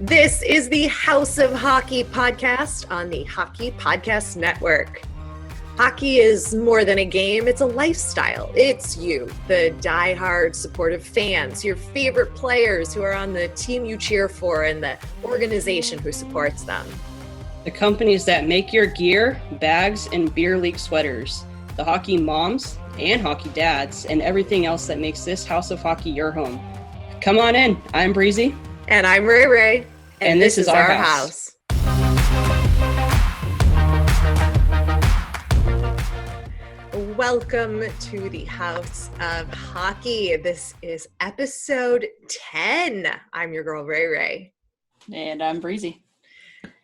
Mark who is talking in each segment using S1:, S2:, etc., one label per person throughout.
S1: This is the House of Hockey podcast on the Hockey Podcast Network. Hockey is more than a game, it's a lifestyle. It's you, the diehard supportive fans, your favorite players who are on the team you cheer for and the organization who supports them.
S2: The companies that make your gear, bags, and beer league sweaters. The hockey moms and hockey dads and everything else that makes this House of Hockey your home. Come on in. I'm Breezy.
S1: And I'm Rae Rae.
S2: And this is our house.
S1: Welcome to the House of Hockey. This is episode 10. I'm your girl, Rae Rae.
S2: And I'm Breezy.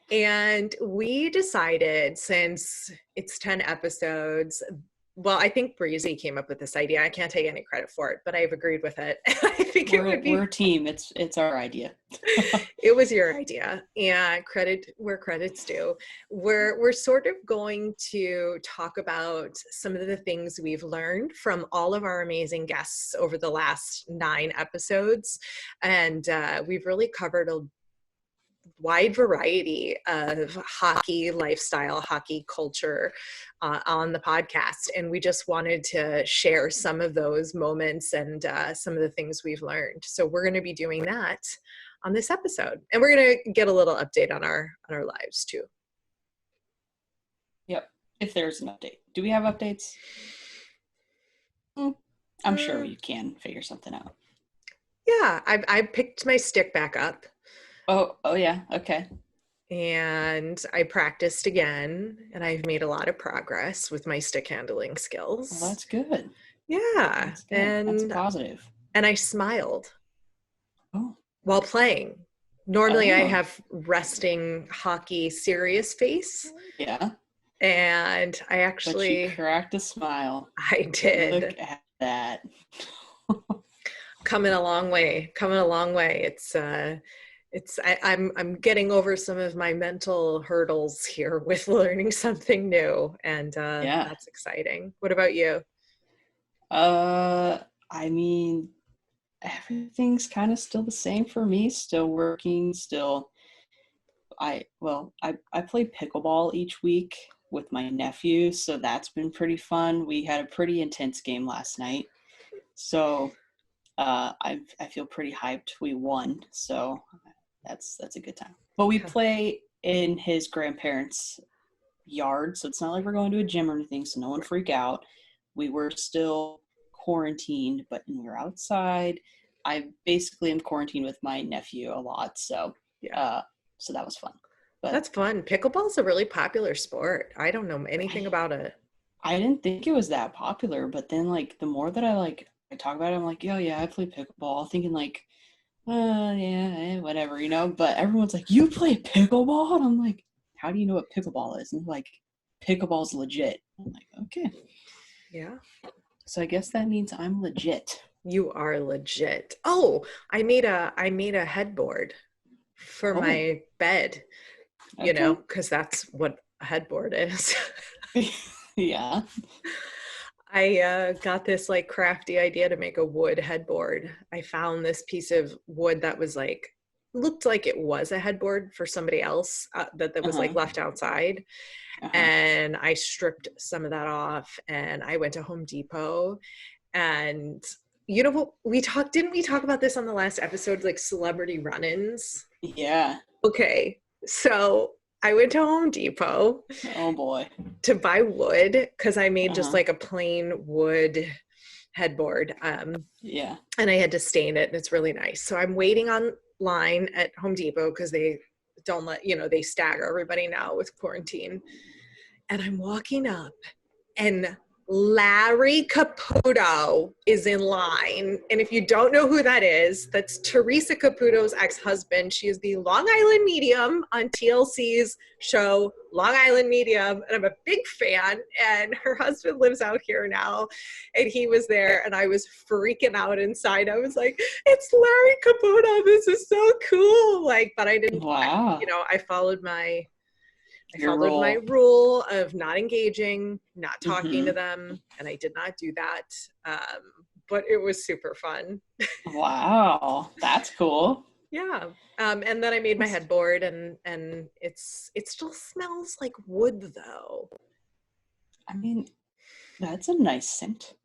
S1: And we decided, since it's 10 episodes, well, I think Breezy came up with this idea. I can't take any credit for it, but I've agreed with it. I think
S2: we're a team. It's our idea.
S1: It was your idea, and credit where credit's due. We're sort of going to talk about some of the things we've learned from all of our amazing guests over the last 9 episodes, and we've really covered a wide variety of hockey lifestyle, hockey culture on the podcast. And we just wanted to share some of those moments and some of the things we've learned. So we're going to be doing that on this episode. And we're going to get a little update on our lives too.
S2: Yep. If there's an update. Do we have updates? I'm sure we can figure something out.
S1: Yeah. I picked my stick back up.
S2: Oh yeah. Okay.
S1: And I practiced again, and I've made a lot of progress with my stick handling skills.
S2: Well, that's good.
S1: Yeah.
S2: That's good.
S1: And
S2: that's positive.
S1: And I smiled
S2: while
S1: playing. Normally I have resting hockey serious face.
S2: Yeah.
S1: And I actually...
S2: But you cracked a smile.
S1: I did.
S2: Look at that.
S1: Coming a long way. I'm getting over some of my mental hurdles here with learning something new, and that's exciting. What about you?
S2: I mean, everything's kind of still the same for me. Still working. I play pickleball each week with my nephew, so that's been pretty fun. We had a pretty intense game last night, so I feel pretty hyped. We won, so that's a good time. But we play in his grandparents' yard, so it's not like we're going to a gym or anything, so no one freak out. We were still quarantined, but we were outside. I basically am quarantined with my nephew a lot, so so that was fun. But
S1: that's fun. Pickleball is a really popular sport. I don't know anything about it.
S2: I didn't think it was that popular, but then the more that I talk about it, I'm like, oh yeah, I play pickleball, thinking whatever, but everyone's like, you play pickleball? And I'm like, how do you know what pickleball is? And they're like, pickleball's legit. I'm like, okay.
S1: Yeah.
S2: So I guess that means I'm legit.
S1: You are legit. Oh, I made a headboard for my bed, because that's what a headboard is.
S2: Yeah.
S1: I got this crafty idea to make a wood headboard. I found this piece of wood that was looked like it was a headboard for somebody else that was left outside. And I stripped some of that off, and I went to Home Depot, and what didn't we talk about this on the last episode, celebrity run-ins?
S2: Yeah.
S1: Okay. So I went to Home Depot.
S2: Oh boy. To
S1: buy wood, because I made just a plain wood headboard.
S2: Yeah.
S1: And I had to stain it, and it's really nice. So I'm waiting online at Home Depot because they don't they stagger everybody now with quarantine. And I'm walking up, and Larry Caputo is in line. And if you don't know who that is, that's Teresa Caputo's ex-husband. She is the Long Island Medium on TLC's show, Long Island Medium. And I'm a big fan. And her husband lives out here now. And he was there, and I was freaking out inside. I was like, it's Larry Caputo. This is so cool. But I didn't,
S2: wow.
S1: I followed my rule of not engaging, not talking to them, and I did not do that. But it was super fun.
S2: Wow, that's cool.
S1: Yeah. And then I made my headboard, and it still smells like wood though.
S2: I mean, that's a nice scent.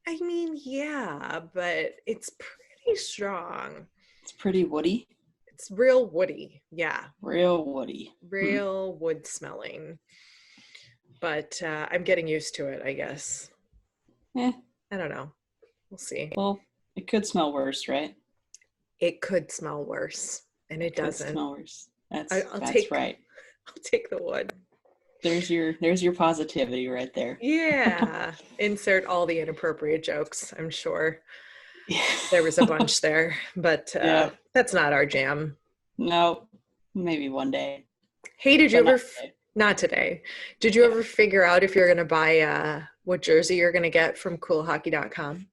S1: I mean, yeah, but it's pretty strong.
S2: It's pretty woody.
S1: It's real woody. Yeah.
S2: Real woody.
S1: Real wood smelling. But I'm getting used to it, I guess.
S2: Eh.
S1: I don't know. We'll see.
S2: Well, it could smell worse, right?
S1: It could smell worse, and it doesn't.
S2: Smell worse. That's right.
S1: I'll take the wood.
S2: There's your positivity right there.
S1: Yeah. Insert all the inappropriate jokes, I'm sure. There was a bunch there, but that's not our jam.
S2: No, maybe one day.
S1: Hey, did you ever not today. Did you ever figure out if you're going to buy what jersey you're going to get from coolhockey.com?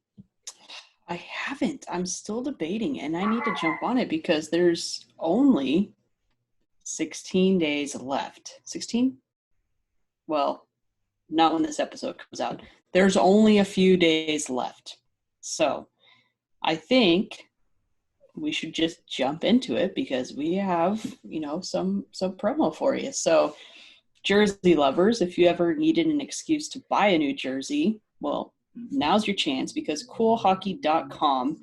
S2: I haven't. I'm still debating, and I need to jump on it because there's only 16 days left. 16? Well, not when this episode comes out. There's only a few days left. So I think we should just jump into it because we have, some promo for you. So jersey lovers, if you ever needed an excuse to buy a new jersey, well, now's your chance because coolhockey.com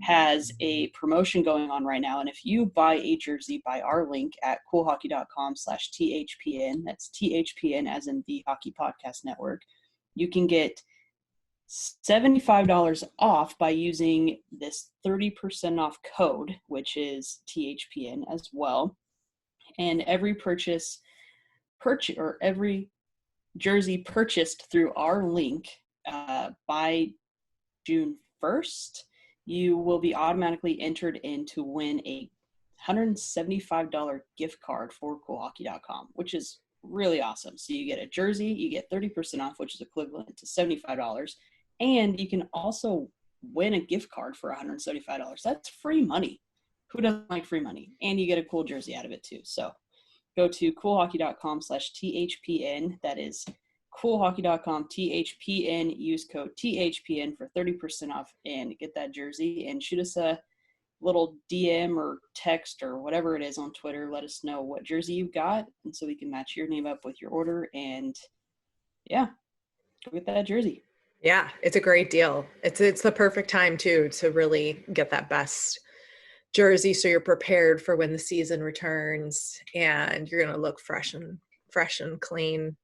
S2: has a promotion going on right now. And if you buy a jersey by our link at coolhockey.com/THPN, that's THPN as in the Hockey Podcast Network, you can get $75 off by using this 30% off code, which is THPN as well. And every every jersey purchased through our link by June 1st, you will be automatically entered in to win a $175 gift card for coolhockey.com, which is really awesome. So you get a jersey, you get 30% off, which is equivalent to $75, and you can also win a gift card for $175. That's free money. Who doesn't like free money? And you get a cool jersey out of it too. So go to coolhockey.com/THPN. That is coolhockey.com THPN. Use code THPN for 30% off and get that jersey, and shoot us a little DM or text or whatever it is on Twitter. Let us know what jersey you've got, and so we can match your name up with your order. And go get that jersey.
S1: Yeah, it's a great deal. It's the perfect time too to really get that best jersey so you're prepared for when the season returns and you're going to look fresh and clean,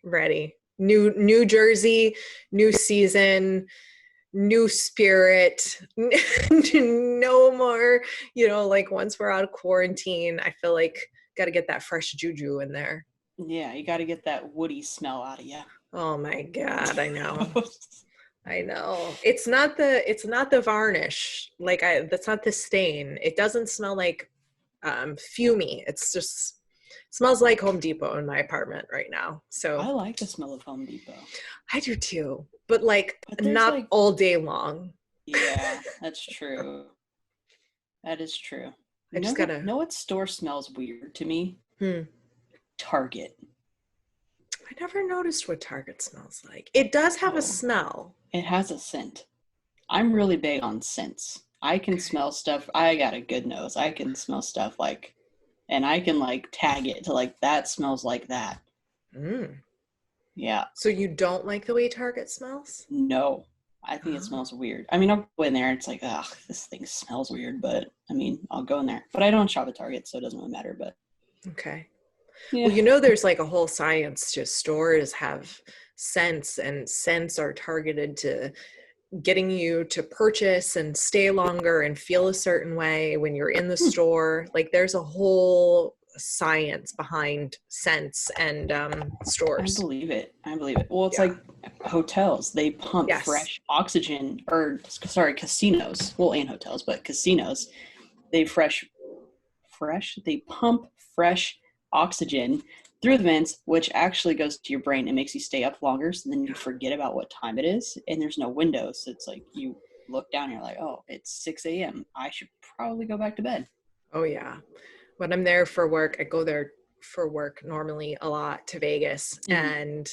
S1: ready. New jersey, new season, new spirit. No more, like once we're out of quarantine, I feel like got to get that fresh juju in there.
S2: Yeah, you got to get that woody smell out of you.
S1: Oh my God, I know. I know. It's not the varnish. That's not the stain. It doesn't smell like fumey. It's just smells like Home Depot in my apartment right now. So
S2: I like the smell of Home Depot.
S1: I do too, but not all day long.
S2: Yeah, that's true. That is true.
S1: I just gotta
S2: know what store smells weird to me? Target.
S1: I never noticed what Target smells like. It does have a smell.
S2: It has a scent. I'm really big on scents. I can smell stuff. I got a good nose. I can smell stuff and I can tag it to that smells like that. Yeah. So
S1: you don't like the way Target smells?
S2: No. I think it smells weird. I mean, I'll go in there and it's like, ugh, this thing smells weird, but I mean, I'll go in there. But I don't shop at Target, so it doesn't really matter, but.
S1: Okay. Yeah. Well, there's a whole science to stores have scents, and scents are targeted to getting you to purchase and stay longer and feel a certain way when you're in the store. There's a whole science behind scents and stores.
S2: I believe it. Well, it's like hotels. They pump fresh oxygen, casinos. Well, and hotels, but casinos. They pump fresh oxygen through the vents, which actually goes to your brain and makes you stay up longer, so then you forget about what time it is, and there's no window, so it's you look down and you're like, oh, it's 6 a.m. I should probably go back to bed.
S1: Oh yeah. When I'm there for work, I go there for work normally a lot to Vegas, and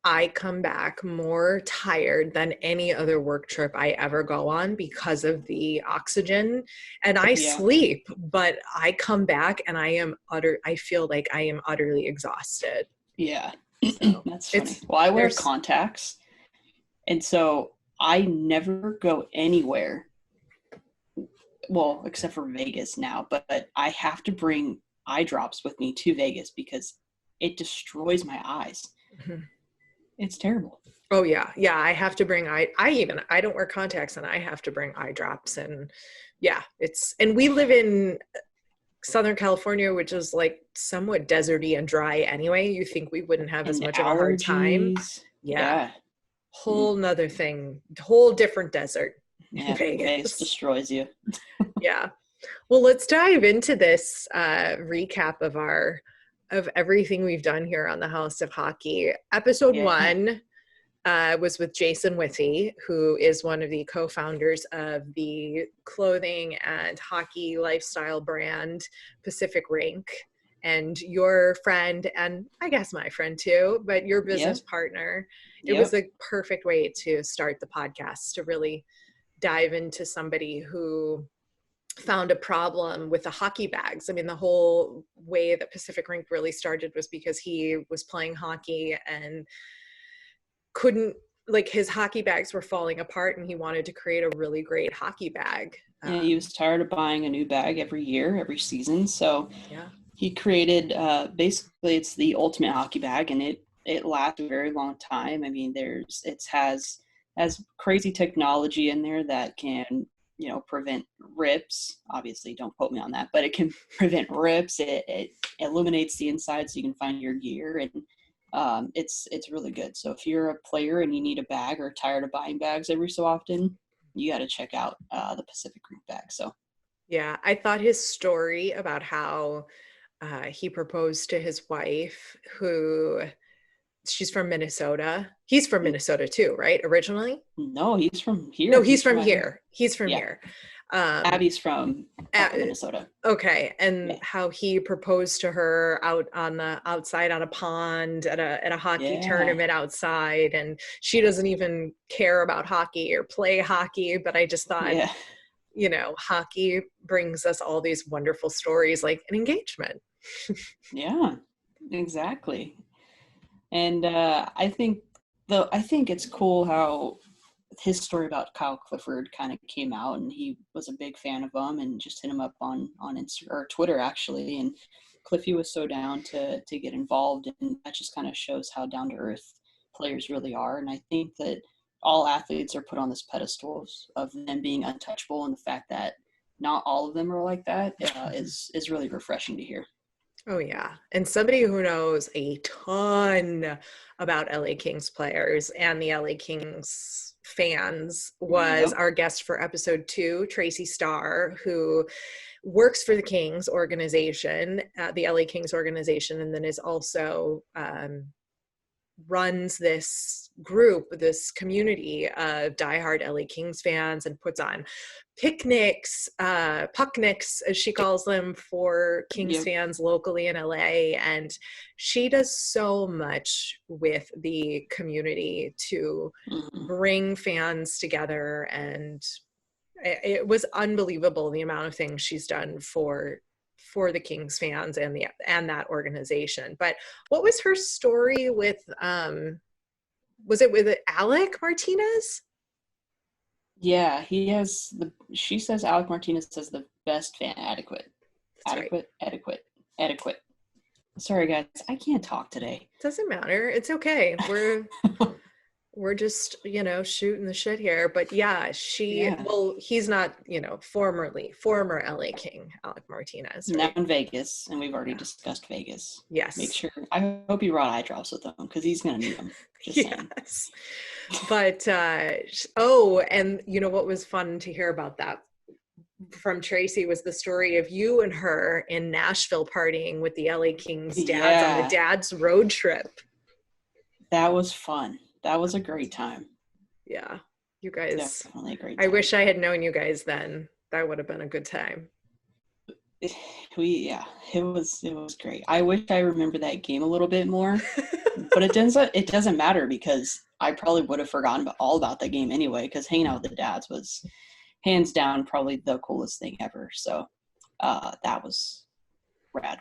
S1: I come back more tired than any other work trip I ever go on because of the oxygen. And I
S2: Yeah.
S1: sleep, but I come back and I feel like I am utterly exhausted.
S2: Yeah.
S1: So
S2: That's funny.
S1: it's
S2: Well, I wear
S1: there's
S2: contacts, and so I never go anywhere, well, except for Vegas now, but I have to bring eye drops with me to Vegas because it destroys my eyes.
S1: Mhm.
S2: It's terrible.
S1: Oh yeah. Yeah. I have to bring I don't wear contacts and I have to bring eye drops and yeah, and we live in Southern California, which is like somewhat deserty and dry anyway. You think we wouldn't have as
S2: And
S1: much of a hard time.
S2: allergies.
S1: Yeah.
S2: Yeah.
S1: Whole nother thing, whole different desert in
S2: Yeah. Vegas
S1: Vegas.
S2: destroys you.
S1: Yeah. Well, let's dive into this recap of everything we've done here on the House of Hockey. Episode
S2: Yeah.
S1: 1 was with Jason Withy, who is one of the co-founders of the clothing and hockey lifestyle brand Pacific Rink, and your friend, and I guess my friend too, but your business
S2: Yep.
S1: partner. It was
S2: Yep.
S1: a perfect way to start the podcast, to really dive into somebody who found a problem with the hockey bags. I mean, the whole way that Pacific Rink really started was because he was playing hockey and couldn't, like, his hockey bags were falling apart and he wanted to create a really great hockey bag.
S2: Yeah, he was tired of buying a new bag every year, every season. So
S1: Yeah.
S2: he created basically it's the ultimate hockey bag, and it lasts a very long time. I mean, it has crazy technology in there that can, prevent rips. Obviously, don't quote me on that, but it can prevent rips. It illuminates the inside so you can find your gear, and it's really good. So if you're a player and you need a bag or tired of buying bags every so often, you got to check out the Pacific Rink bag. So
S1: Yeah. I thought his story about how he proposed to his wife, who she's from Minnesota. He's from Minnesota too, right? Originally?
S2: no, he's from
S1: No,
S2: here.
S1: he's
S2: He's
S1: from
S2: from
S1: here. He's from
S2: yeah.
S1: here. Um,
S2: Abby's from
S1: uh,
S2: Minnesota.
S1: okay, and
S2: Yeah.
S1: how he proposed to her out on the outside on a pond at a hockey
S2: Yeah.
S1: tournament outside, and she doesn't even care about hockey or play hockey. But I just thought,
S2: Yeah.
S1: hockey brings us all these wonderful stories, like an engagement.
S2: Yeah. Exactly. And I think it's cool how his story about Kyle Clifford kind of came out, and he was a big fan of him and just hit him up on Instagram or Twitter actually, and Cliffy was so down to get involved, and that just kind of shows how down to earth players really are. And I think that all athletes are put on this pedestal of them being untouchable, and the fact that not all of them are like that is really refreshing to hear.
S1: Oh yeah. And somebody who knows a ton about LA Kings players and the LA Kings fans was
S2: Yep.
S1: our guest for episode 2, Tracy Starr, who works for the Kings organization, the LA Kings organization, and then is also runs this group, this community of diehard LA Kings fans, and puts on picnics, pucknicks, as she calls them, for Kings
S2: Yep.
S1: fans locally in LA. And she does so much with the community to
S2: Mhm.
S1: bring fans together. And it was unbelievable the amount of things she's done for the Kings fans and that organization. But what was her story with was it with Alec Martinez?
S2: Yeah, she says Alec Martinez says the best fan adequate.
S1: That's right.
S2: Adequate. Sorry guys, I can't talk today.
S1: Doesn't matter. It's okay. We're just, shooting the shit here. But yeah,
S2: Yeah.
S1: he's not, former LA King, Alec Martinez,
S2: Now
S1: right?
S2: in Vegas, and we've already
S1: Yeah.
S2: discussed Vegas. Make
S1: Yes.
S2: sure, I hope you brought eye drops with him because he's going to need them. Just saying.
S1: Yes. But, oh, and what was fun to hear about that from Tracy was the story of you and her in Nashville partying with the LA Kings dads on the
S2: Yeah,
S1: dad's road trip.
S2: that was fun. That was a great time.
S1: Yeah. You guys,
S2: Definitely a great
S1: I
S2: time.
S1: wish I had known you guys then. That would have been a good time.
S2: it was great. I wish I remember that game a little bit more, but it doesn't matter because I probably would have forgotten all about that game anyway, because hanging out with the dads was hands down probably the coolest thing ever. So that was rad,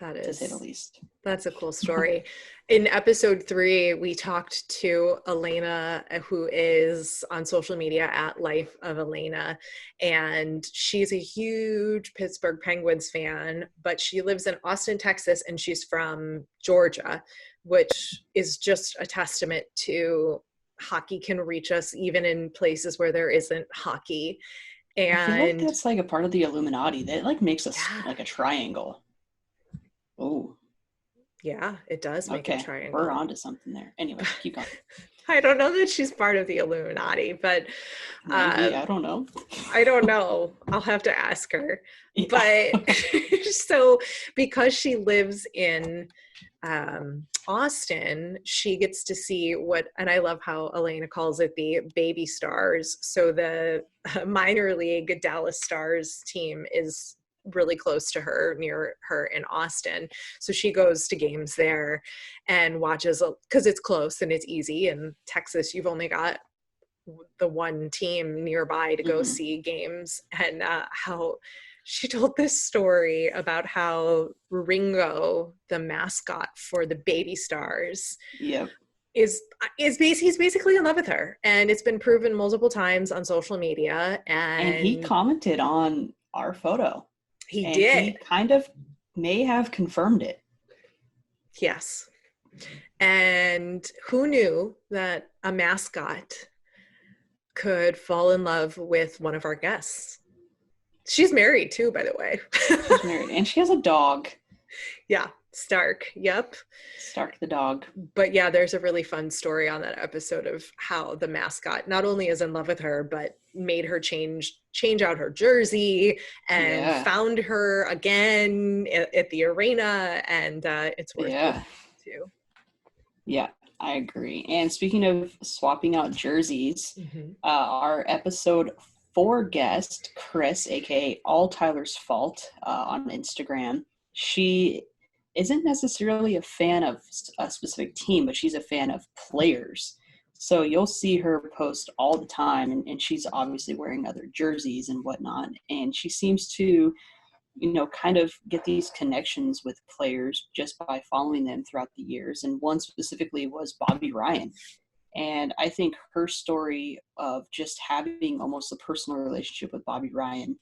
S1: That
S2: to say the
S1: is,
S2: least.
S1: that's a cool story. In episode 3, we talked to Elena, who is on social media at Life of Elena, and she's a huge Pittsburgh Penguins fan, but she lives in Austin, Texas, and she's from Georgia, which is just a testament to hockey can reach us even in places where there isn't hockey.
S2: I feel like
S1: And
S2: that's like a part of the Illuminati that like makes us
S1: yeah,
S2: like a triangle. Oh,
S1: yeah, it does make a
S2: okay. We're
S1: triangle.
S2: on to something there. Anyway, keep going.
S1: I don't know that she's part of the Illuminati, but
S2: Maybe, I don't know.
S1: I don't know. I'll have to ask her.
S2: Yeah.
S1: But so because she lives in Austin, she gets to see what, and I love how Elena calls it the baby stars. So the minor league Dallas Stars team is really close to her, near her in Austin. So she goes to games there and watches, because it's close and it's easy. In Texas, you've only got the one team nearby to go
S2: Mm-hmm.
S1: see games. And how she told this story about how Ringo, the mascot for the baby stars,
S2: Yep.
S1: he's basically in love with her, and it's been proven multiple times on social media.
S2: And he
S1: And
S2: commented on our photo,
S1: he
S2: and he
S1: did.
S2: kind of may have confirmed it.
S1: Yes. And who knew that a mascot could fall in love with one of our guests? She's married too, by the way.
S2: She's married, and she has a dog.
S1: Yeah, Stark. Yep.
S2: Stark the dog.
S1: But yeah, there's a really fun story on that episode of how the mascot not only is in love with her, but made her change out her jersey and
S2: Yeah.
S1: found her again at the arena. And it's worth
S2: Yeah.
S1: too.
S2: Yeah, I agree. And speaking of swapping out jerseys, our episode 4 guest, Chris, aka All Tyler's Fault, on Instagram, she isn't necessarily a fan of a specific team, but she's a fan of players. So you'll see her post all the time, and she's obviously wearing other jerseys and whatnot. And she seems to, kind of get these connections with players just by following them throughout the years. And one specifically was Bobby Ryan. And I think her story of just having almost a personal relationship with Bobby Ryan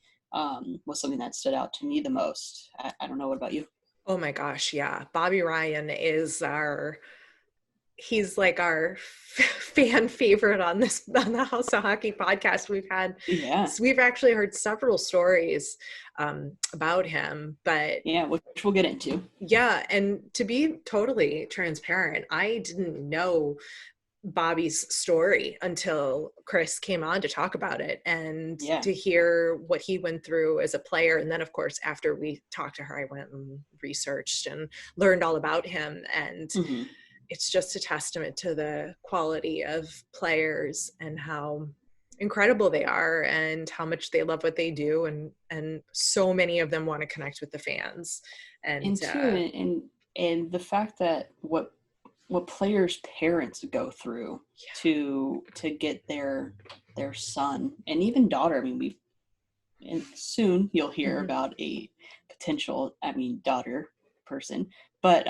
S2: was something that stood out to me the most. I don't know. What about you?
S1: Oh my gosh, yeah. Bobby Ryan is he's like our fan favorite on the House of Hockey podcast. We've actually heard several stories about him, but
S2: yeah, which we'll get into.
S1: Yeah, and to be totally transparent, I didn't know Bobby's story until Chris came on to talk about it, and to hear what he went through as a player. And then of course, after we talked to her, I went and researched and learned all about him. And it's just a testament to the quality of players and how incredible they are and how much they love what they do. And so many of them want to connect with the fans. And
S2: the fact that what players' parents go through to get their son and even daughter. I mean, and soon you'll hear about a potential, daughter person, but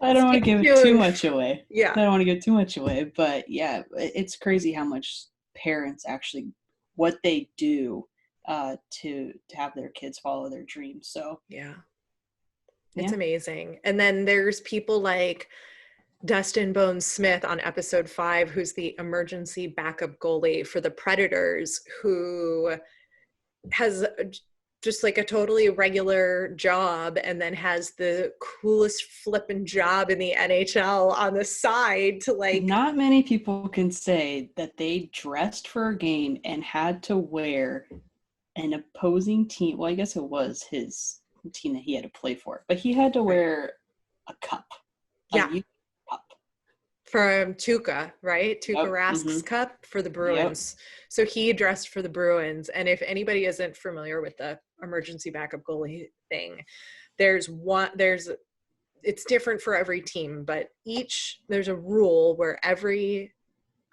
S2: I don't want to give too much away.
S1: Yeah.
S2: I don't want to give too much away, but yeah, it's crazy how much parents actually, what they do to have their kids follow their dreams. So
S1: yeah. It's amazing. And then there's people like Dustin Bones Smith on episode 5, who's the emergency backup goalie for the Predators, who has just like a totally regular job and then has the coolest flipping job in the NHL on the side to like.
S2: Not many people can say that they dressed for a game and had to wear an opposing team. Well, I guess it was his team that he had to play for, but he had to wear a cup.
S1: Yeah.
S2: A cup.
S1: from Tuukka, right? Tuukka
S2: Yep.
S1: Rask's cup for the
S2: Yep.
S1: Bruins. So he dressed for the Bruins. And if anybody isn't familiar with the emergency backup goalie thing, it's different for every team, but there's a rule where every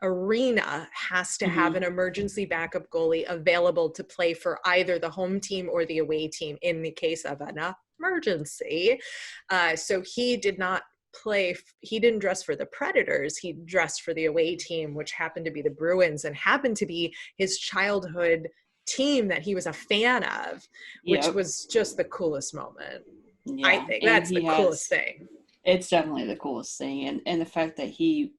S1: arena has to have an emergency backup goalie available to play for either the home team or the away team in the case of an emergency. So he didn't dress for the Predators. He dressed for the away team, which happened to be the Bruins and happened to be his childhood team that he was a fan of, which
S2: Yep.
S1: was just the coolest moment. I
S2: Yeah.
S1: think
S2: And
S1: that's the
S2: he
S1: coolest
S2: has,
S1: thing.
S2: it's definitely the coolest thing. And the fact that he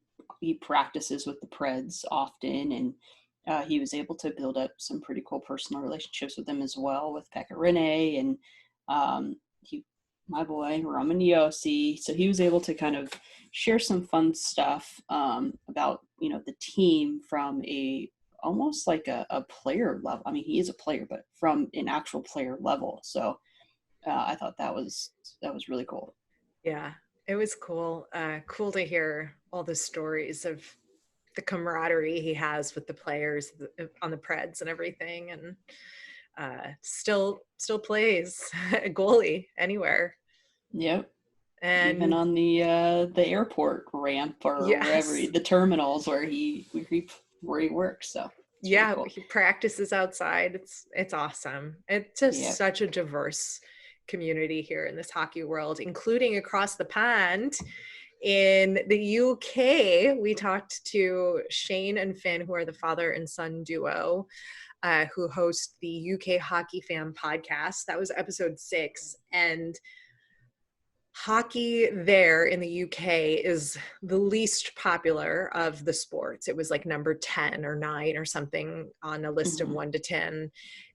S2: practices with the Preds often, and he was able to build up some pretty cool personal relationships with them as well, with Pekka Rinne and my boy Roman Yossi. So he was able to kind of share some fun stuff about the team from almost like a player level. I mean, he is a player, but from an actual player level. So I thought that was really cool.
S1: Yeah, it was cool. Cool to hear all the stories of the camaraderie he has with the players on the Preds and everything, and still plays goalie anywhere.
S2: Yep. Even
S1: And
S2: on the airport ramp or wherever
S1: yes,
S2: the terminals where he works. So it's really
S1: yeah,
S2: cool.
S1: he practices outside. It's awesome. It's just
S2: Yep.
S1: such a diverse community here in this hockey world, including across the pond. In the UK, we talked to Shane and Finn, who are the father and son duo, who host the UK Hockey Fan podcast. That was episode 6. And hockey there in the UK is the least popular of the sports. It was like number 10 or 9 or something on a list of 1 to 10.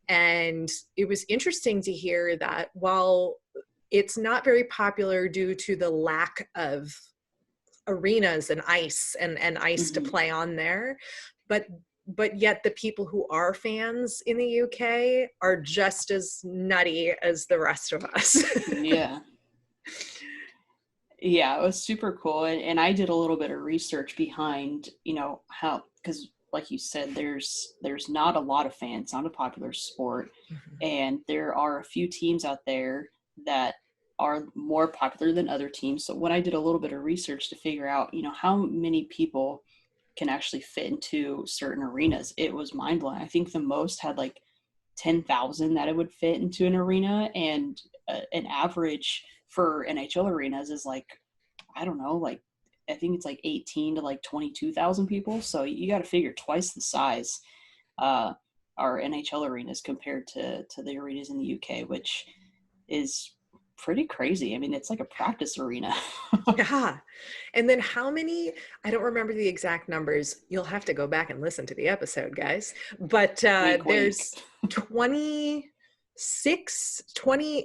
S1: And it was interesting to hear that while it's not very popular due to the lack of arenas and ice and ice to play on there, but yet the people who are fans in the UK are just as nutty as the rest of us.
S2: Yeah. Yeah, it was super cool. And I did a little bit of research behind, how, because like you said, there's not a lot of fans, not a popular sport. And there are a few teams out there that are more popular than other teams. So when I did a little bit of research to figure out, how many people can actually fit into certain arenas, it was mind blowing. I think the most had like 10,000 that it would fit into an arena, and an average for NHL arenas is like, I don't know, like I think it's like 18 to like 22,000 people. So you got to figure twice the size our NHL arenas compared to the arenas in the UK, which is pretty crazy. I mean, it's like a practice arena.
S1: Yeah. And then how many, I don't remember the exact numbers. You'll have to go back and listen to the episode, guys. But
S2: Wink, wink.
S1: there's 20,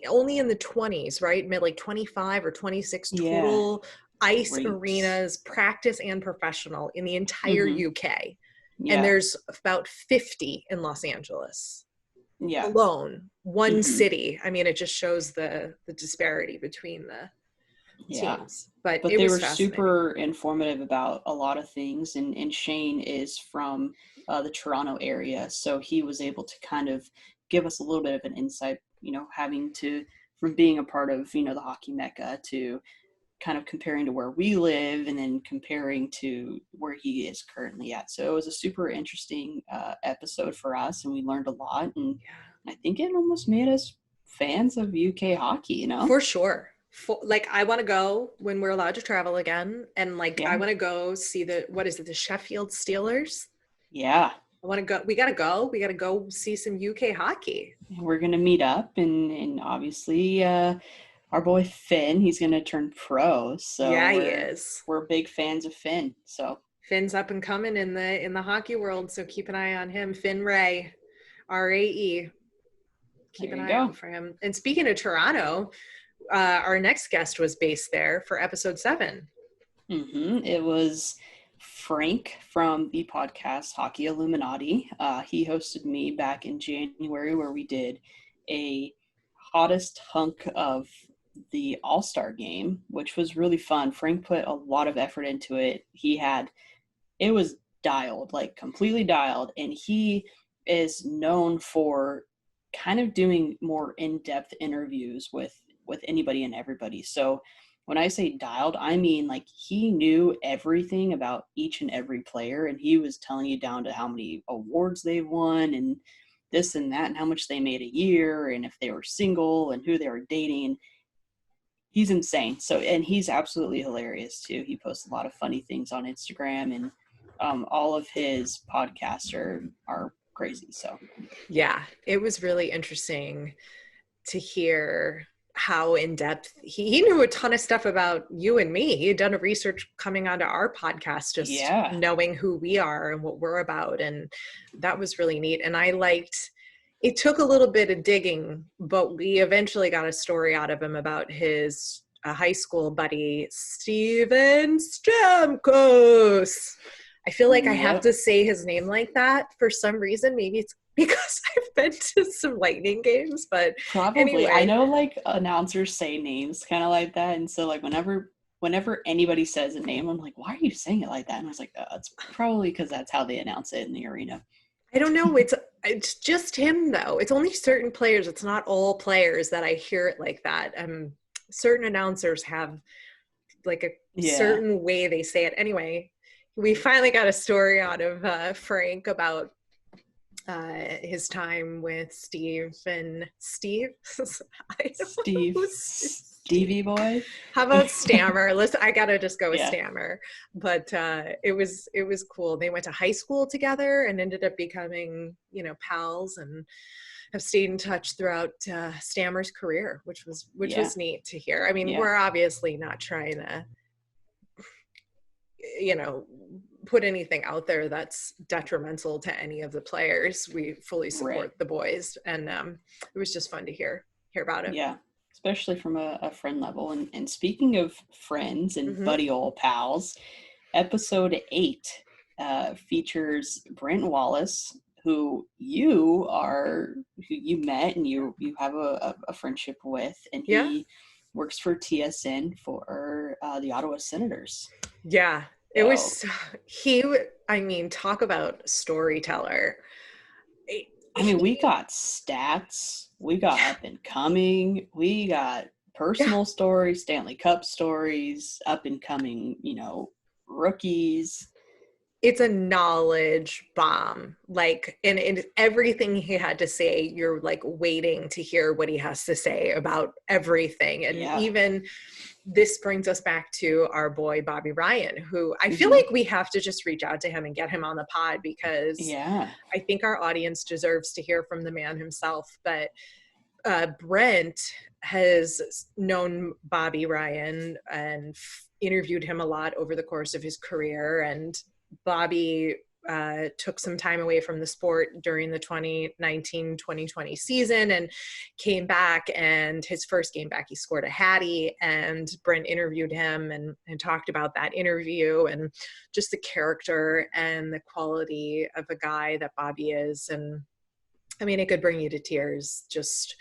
S1: only in the 20s, right? Like 25 or 26
S2: Yeah,
S1: total ice
S2: rinks.
S1: arenas, practice and professional in the entire
S2: Mm-hmm.
S1: UK. And
S2: Yeah,
S1: there's about 50 in Los Angeles
S2: yeah.
S1: alone, one
S2: Mm-hmm.
S1: city. I mean, it just shows the disparity between the
S2: Yeah.
S1: teams, but
S2: But
S1: it
S2: they
S1: was
S2: were
S1: fascinating.
S2: super informative about a lot of things. And Shane is from the Toronto area. So he was able to kind of give us a little bit of an insight, from being a part of, the hockey mecca, to kind of comparing to where we live and then comparing to where he is currently at. So it was a super interesting episode for us, and we learned a lot. And
S1: Yeah.
S2: I think it almost made us fans of UK hockey.
S1: For sure. Like I want to go when we're allowed to travel again, and like I
S2: Yeah.
S1: want to go see what is it, the Sheffield Steelers.
S2: Yeah.
S1: I want to go. We got to go see some UK hockey.
S2: We're going to meet up, and obviously our boy Finn, he's going to turn pro. So
S1: Yeah, he
S2: we're
S1: is.
S2: we're big fans of Finn. So
S1: Finn's up and coming in the hockey world, so keep an eye on him. Finn Rae, Rae. Keep
S2: there
S1: an
S2: you
S1: eye
S2: go.
S1: out for him. And speaking of Toronto, our next guest was based there for episode 7.
S2: It was Frank from the podcast Hockey Illuminati. He hosted me back in January, where we did a hottest hunk of the All-Star game, which was really fun. Frank put a lot of effort into it. It was dialed, like completely dialed, and he is known for kind of doing more in-depth interviews with anybody and everybody. So when I say dialed, I mean like he knew everything about each and every player, and he was telling you down to how many awards they won and this and that and how much they made a year and if they were single and who they were dating. He's insane. So, and he's absolutely hilarious too. He posts a lot of funny things on Instagram, and all of his podcasts are crazy. So
S1: Yeah, it was really interesting to hear how in depth he knew a ton of stuff about you and me. He had done a research coming onto our podcast, just
S2: yeah,
S1: knowing who we are and what we're about. And that was really neat. And I liked, it took a little bit of digging, but we eventually got a story out of him about his high school buddy, Steven Stamkos. I feel like I have
S2: yep.
S1: to say his name like that for some reason. Maybe it's because I've been to some Lightning games, but
S2: Probably. I
S1: anyway.
S2: know like announcers say names kind of like that, and so like whenever anybody says a name, I'm like, why are you saying it like that? And I was like, it's probably because that's how they announce it in the arena.
S1: I don't know. It's just him though. It's only certain players. It's not all players that I hear it like that. Certain announcers have like a
S2: Yeah.
S1: certain way they say it. Anyway, we finally got a story out of Frank about his time with Steve and Steve. I don't know
S2: Steve,
S1: who's Steve.
S2: Stevie boy.
S1: How about Stammer? Listen, I gotta just go with
S2: Yeah.
S1: Stammer. But it was cool. They went to high school together and ended up becoming, pals, and have stayed in touch throughout Stammer's career, which was
S2: Yeah.
S1: neat to hear. I mean,
S2: Yeah.
S1: we're obviously not trying to, you know, put anything out there that's detrimental to any of the players. We fully support
S2: Right.
S1: the boys, and it was just fun to hear about it.
S2: Yeah. Especially from a friend level. And speaking of friends and
S1: Mm-hmm.
S2: buddy old pals, episode 8 features Brent Wallace, who you met and you have a friendship with, and
S1: Yeah.
S2: he works for TSN for the Ottawa Senators.
S1: Yeah. It
S2: So
S1: was, I mean, talk about storyteller.
S2: I mean, we
S1: He,
S2: got stats, we got
S1: yeah,
S2: up and coming, we got
S1: yeah.
S2: personal stories, Stanley Cup stories, up and coming, rookies.
S1: It's a knowledge bomb. Like, and everything he had to say, you're like waiting to hear what he has to say about everything. And
S2: Yeah.
S1: even this brings us back to our boy Bobby Ryan, who I feel
S2: Hmm.
S1: like we have to just reach out to him and get him on the pod, because
S2: Yeah.
S1: I think our audience deserves to hear from the man himself. But Brent has known Bobby Ryan and interviewed him a lot over the course of his career. And Bobby took some time away from the sport during the 2019-2020 season and came back, and his first game back he scored a hattie, and Brent interviewed him and talked about that interview and just the character and the quality of a guy that Bobby is. And I mean, it could bring you to tears, just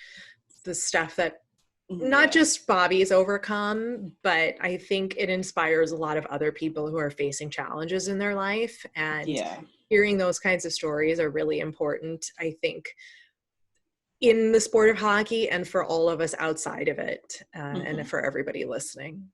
S1: the stuff that not
S2: Yeah.
S1: just Bobby's overcome, but I think it inspires a lot of other people who are facing challenges in their life. And
S2: Yeah.
S1: hearing those kinds of stories are really important, I think, in the sport of hockey and for all of us outside of it, and
S2: Hmm.
S1: for everybody listening.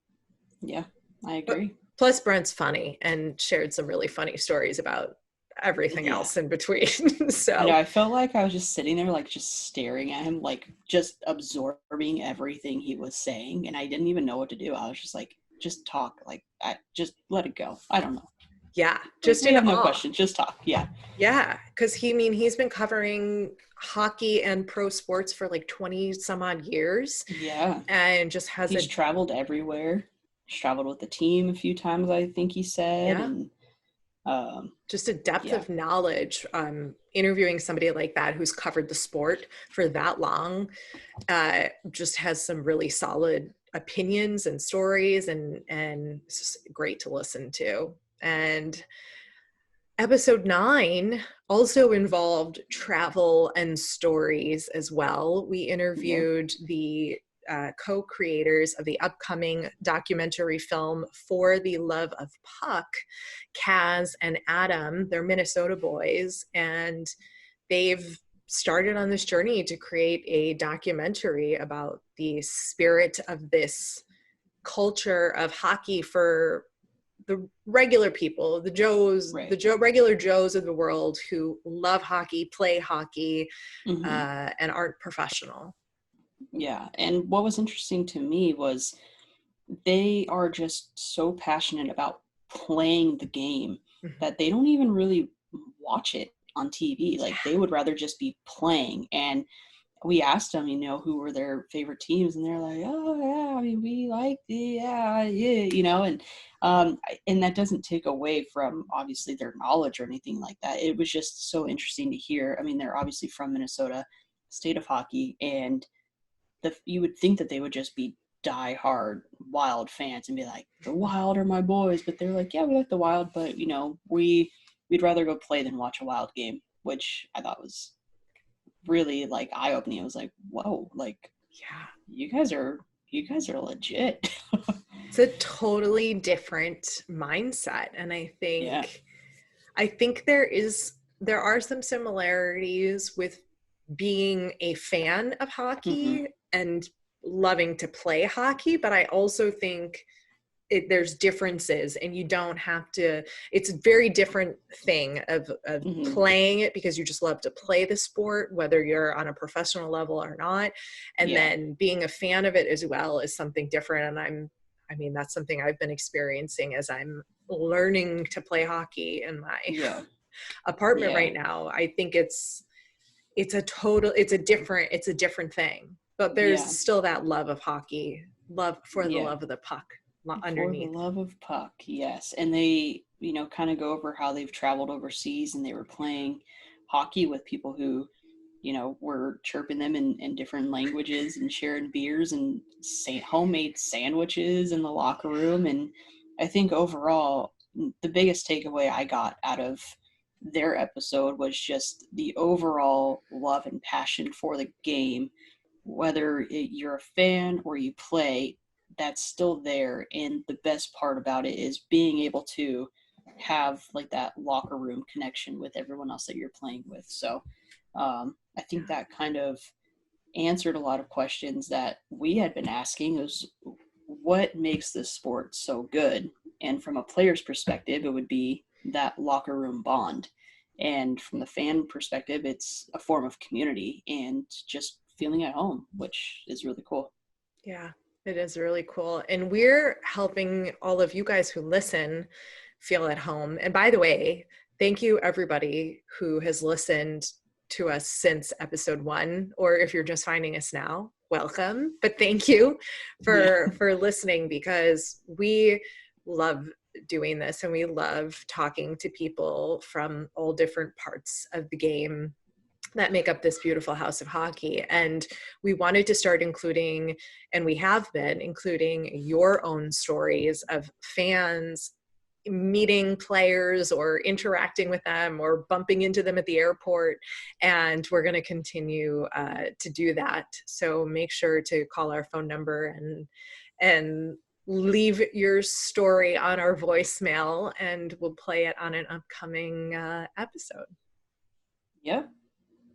S2: Yeah. I
S1: But
S2: agree.
S1: plus, Brent's funny and shared some really funny stories about everything
S2: Yeah.
S1: else in between.
S2: I know.
S1: So
S2: I felt like I was just sitting there, like just staring at him, like just absorbing everything he was saying, and I didn't even know what to do. I was just like, just talk, like I just let it go. I don't know.
S1: yeah,
S2: Like,
S1: just
S2: we
S1: in
S2: have no
S1: awe.
S2: questions. Just talk. Yeah.
S1: Yeah, because he's been covering hockey and pro sports for like 20 some odd years,
S2: Yeah.
S1: and just has
S2: He's
S1: a,
S2: traveled everywhere. He's traveled with the team a few times, I think he said,
S1: yeah,
S2: and um,
S1: just a depth
S2: yeah.
S1: of knowledge. Interviewing somebody like that who's covered the sport for that long, just has some really solid opinions and stories, and it's just great to listen to. And episode 9 also involved travel and stories as well. We
S2: Yep.
S1: interviewed the co-creators of the upcoming documentary film For the Love of Puck, Kaz and Adam. They're Minnesota boys, and they've started on this journey to create a documentary about the spirit of this culture of hockey for the regular people, the Joes,
S2: Right.
S1: the regular Joes of the world who love hockey, play hockey,
S2: Mm-hmm.
S1: and aren't professional.
S2: Yeah. And what was interesting to me was they are just so passionate about playing the game that they don't even really watch it on TV. Like they would rather just be playing. And we asked them, who were their favorite teams, and they're like, oh yeah, I mean, we like yeah, and that doesn't take away from obviously their knowledge or anything like that. It was just so interesting to hear. I mean, they're obviously from Minnesota, state of hockey, and you would think that they would just be die-hard Wild fans and be like, the Wild are my boys, but they're like, yeah, we like the Wild, but we'd rather go play than watch a Wild game, which I thought was really like eye-opening. I was like, whoa, like,
S1: yeah,
S2: you guys are legit.
S1: It's a totally different mindset, and I think there are some similarities with being a fan of hockey and loving to play hockey, but I also think there's differences, and you don't have to, it's a very different thing of playing it because you just love to play the sport, whether you're on a professional level or not. And then being a fan of it as well is something different. And that's something I've been experiencing as I'm learning to play hockey in my apartment right now. I think it's a different thing, but there's still that love of hockey, love for the love of the puck underneath.
S2: For the love of puck, yes. And they, kind of go over how they've traveled overseas and they were playing hockey with people who, were chirping them in different languages and sharing beers and homemade sandwiches in the locker room. And I think overall, the biggest takeaway I got out of their episode was just the overall love and passion for the game. Whether you're a fan or you play, that's still there. And the best part about it is being able to have like that locker room connection with everyone else that you're playing with. So I think that kind of answered a lot of questions that we had been asking, is what makes this sport so good? And from a player's perspective, it would be that locker room bond. And from the fan perspective, it's a form of community and just feeling at home, which is really cool.
S1: Yeah, it is really cool. And we're helping all of you guys who listen feel at home. And by the way, thank you everybody who has listened to us since episode 1, or if you're just finding us now, welcome. But thank you for listening, because we love doing this and we love talking to people from all different parts of the game that make up this beautiful house of hockey. And we wanted to start including, and we have been including, your own stories of fans meeting players or interacting with them or bumping into them at the airport. And we're going to continue to do that. So make sure to call our phone number and leave your story on our voicemail, and we'll play it on an upcoming episode.
S2: Yep.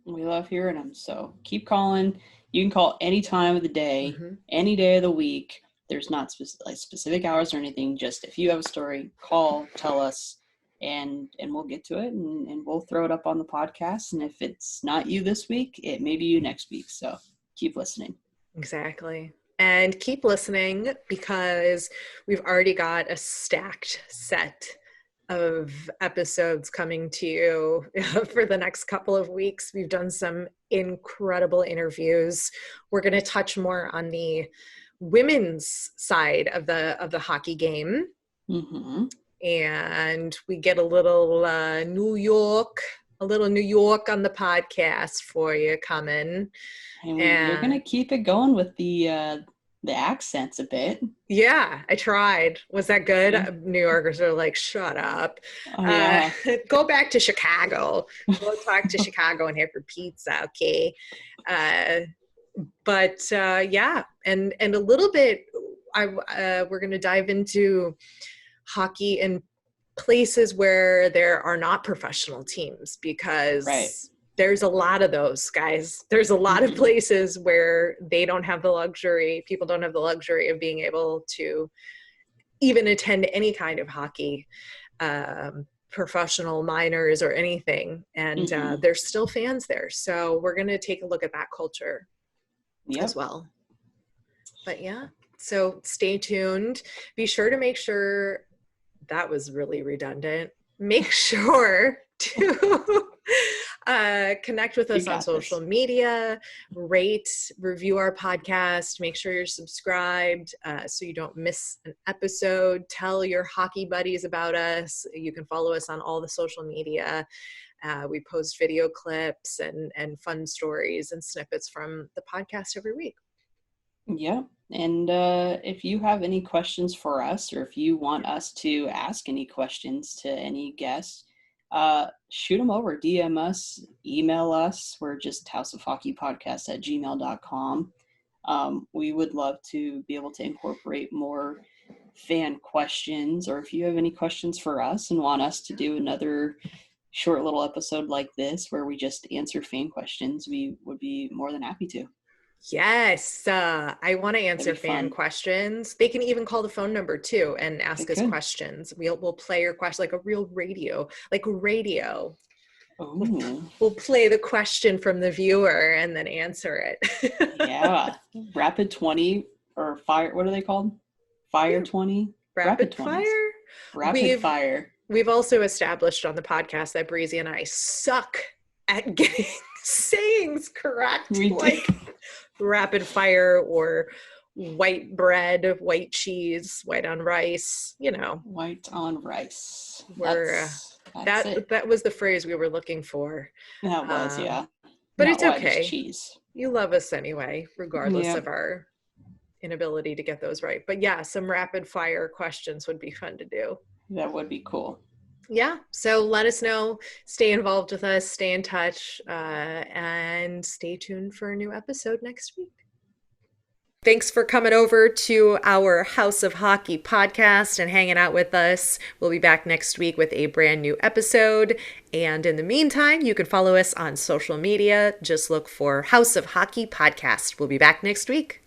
S2: We love hearing them. So keep calling. You can call any time of the day, any day of the week. There's not specific hours or anything. Just if you have a story, call, tell us, and we'll get to it, and we'll throw it up on the podcast. And if it's not you this week, it may be you next week. So keep listening.
S1: Exactly. And keep listening, because we've already got a stacked set of episodes coming to you for the next couple of weeks. We've done some incredible interviews. We're going to touch more on the women's side of the hockey game. And we get a little New York on the podcast for you coming.
S2: And you're going to keep it going with the accents a bit.
S1: Yeah, I tried. Was that good? Yeah. New Yorkers are like, shut up. Go back to Chicago. Go talk to Chicago and have your pizza, okay? But yeah, and a little bit, we're going to dive into hockey in places where there are not professional teams,
S2: Right.
S1: because there's a lot of those, guys. There's a lot of places where they don't have the luxury, people don't have the luxury of being able to even attend any kind of hockey, professional, minors, or anything. And there's still fans there. So we're going to take a look at that culture as well. But yeah, so stay tuned. Be sure to make sure, that was really redundant. Make sure to connect with us on social media, rate, review our podcast, make sure you're subscribed so you don't miss an episode. Tell your hockey buddies about us. You can follow us on all the social media. We post video clips and fun stories and snippets from the podcast every week.
S2: Yeah. And if you have any questions for us, or if you want us to ask any questions to any guests, shoot them over, DM us, email us. We're just houseofhockeypodcast@gmail.com. We would love to be able to incorporate more fan questions, or if you have any questions for us and want us to do another short little episode like this where we just answer fan questions, we would be more than happy to.
S1: Yes, I want to answer fan questions. They can even call the phone number too and ask us questions. We'll play your question like a real radio, like radio. We'll play the question from the viewer and then answer it.
S2: Yeah, rapid 20 or fire. What are they called? Fire 20.
S1: Rapid fire.
S2: Fire.
S1: We've also established on the podcast that Breezy and I suck at getting sayings correct. Rapid fire, or white bread, white cheese, white on rice,
S2: White on rice.
S1: That was the phrase we were looking for.
S2: That was, yeah.
S1: But it's okay. Cheese. You love us anyway, regardless of our inability to get those right. But yeah, some rapid fire questions would be fun to do.
S2: That would be cool.
S1: Yeah, so let us know. Stay involved with us, stay in touch, and stay tuned for a new episode next week. Thanks for coming over to our House of Hockey podcast and hanging out with us. We'll be back next week with a brand new episode. And in the meantime, you can follow us on social media. Just look for House of Hockey podcast. We'll be back next week.